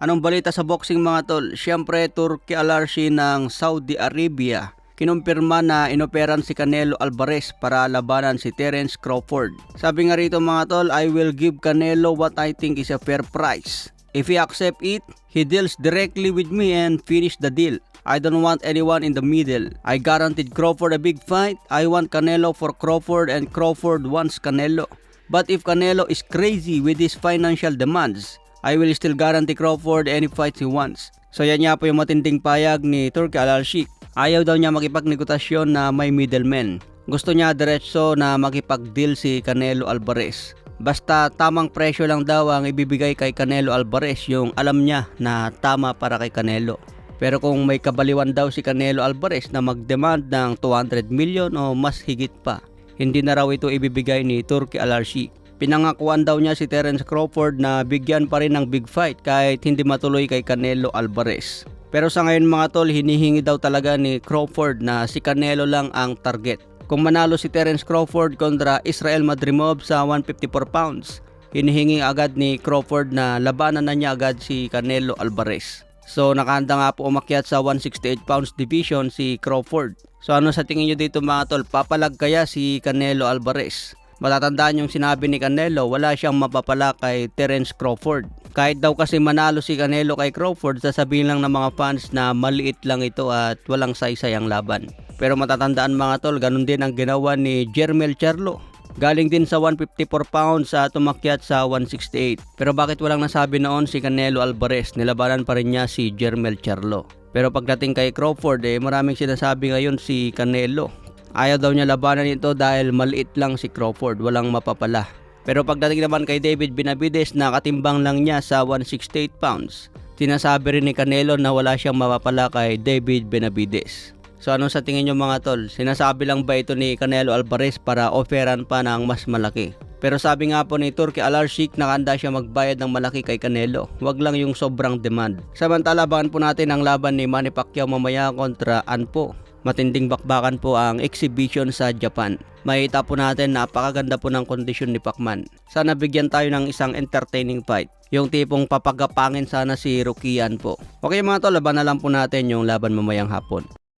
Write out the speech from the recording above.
Anong balita sa boxing mga tol? Siyempre, Turki Al-Arshi ng Saudi Arabia kinumpirma na inoperan si Canelo Alvarez para labanan si Terence Crawford. Sabi nga rito mga tol, I will give Canelo what I think is a fair price. If he accept it, he deals directly with me and finish the deal. I don't want anyone in the middle. I guaranteed Crawford a big fight. I want Canelo for Crawford and Crawford wants Canelo. But if Canelo is crazy with his financial demands, I will still guarantee Crawford any fights he wants. So yan nga po yung matinding payag ni Turki Al-Arshi. Ayaw daw niya makipag-negosasyon na may middleman. Gusto niya diretso na makipag-deal si Canelo Alvarez. Basta tamang presyo lang daw ang ibibigay kay Canelo Alvarez, yung alam niya na tama para kay Canelo. Pero kung may kabaliwan daw si Canelo Alvarez na mag-demand ng 200 million o mas higit pa, hindi na raw ito ibibigay ni Turki Al-Arshi. Pinangakuan daw niya si Terence Crawford na bigyan pa rin ng big fight kahit hindi matuloy kay Canelo Alvarez. Pero sa ngayon mga tol, hinihingi daw talaga ni Crawford na si Canelo lang ang target. Kung manalo si Terence Crawford kontra Israel Madrimov sa 154 pounds, hinihingi agad ni Crawford na labanan na niya agad si Canelo Alvarez. So nakahanda nga po umakyat sa 168 pounds division si Crawford. So ano sa tingin nyo dito mga tol, papalag kaya si Canelo Alvarez? Matatandaan yung sinabi ni Canelo, wala siyang mapapala kay Terence Crawford. Kahit daw kasi manalo si Canelo kay Crawford, sasabihin lang ng mga fans na maliit lang ito at walang saysay ang laban. Pero matatandaan mga tol, ganun din ang ginawa ni Jermell Charlo. Galing din sa 154 pounds at umakyat sa 168. Pero bakit walang nasabi noon si Canelo Alvarez? Nilabanan pa rin niya si Jermell Charlo. Pero pagdating kay Crawford, maraming sinasabi ngayon si Canelo. Ayaw daw niya labanan ito dahil maliit lang si Crawford, walang mapapala. Pero pagdating naman kay David Benavidez na katimbang lang niya sa 168 pounds, sinasabi rin ni Canelo na wala siyang mapapala kay David Benavidez. So ano sa tingin nyo mga tol? Sinasabi lang ba ito ni Canelo Alvarez para offeran pa ng mas malaki? Pero sabi nga po ni Turki Al-Arshi, nakahanda siya magbayad ng malaki kay Canelo. Wag lang yung sobrang demand. Samantala abangan po natin ang laban ni Manny Pacquiao mamaya kontra Anpo. Matinding bakbakan po ang exhibition sa Japan. Makita po natin napakaganda po ng kondisyon ni Pacman. Sana bigyan tayo ng isang entertaining fight. Yung tipong papagapangin sana si Rukian po. Okay mga tol, laban na lang po natin yung laban mamayang hapon.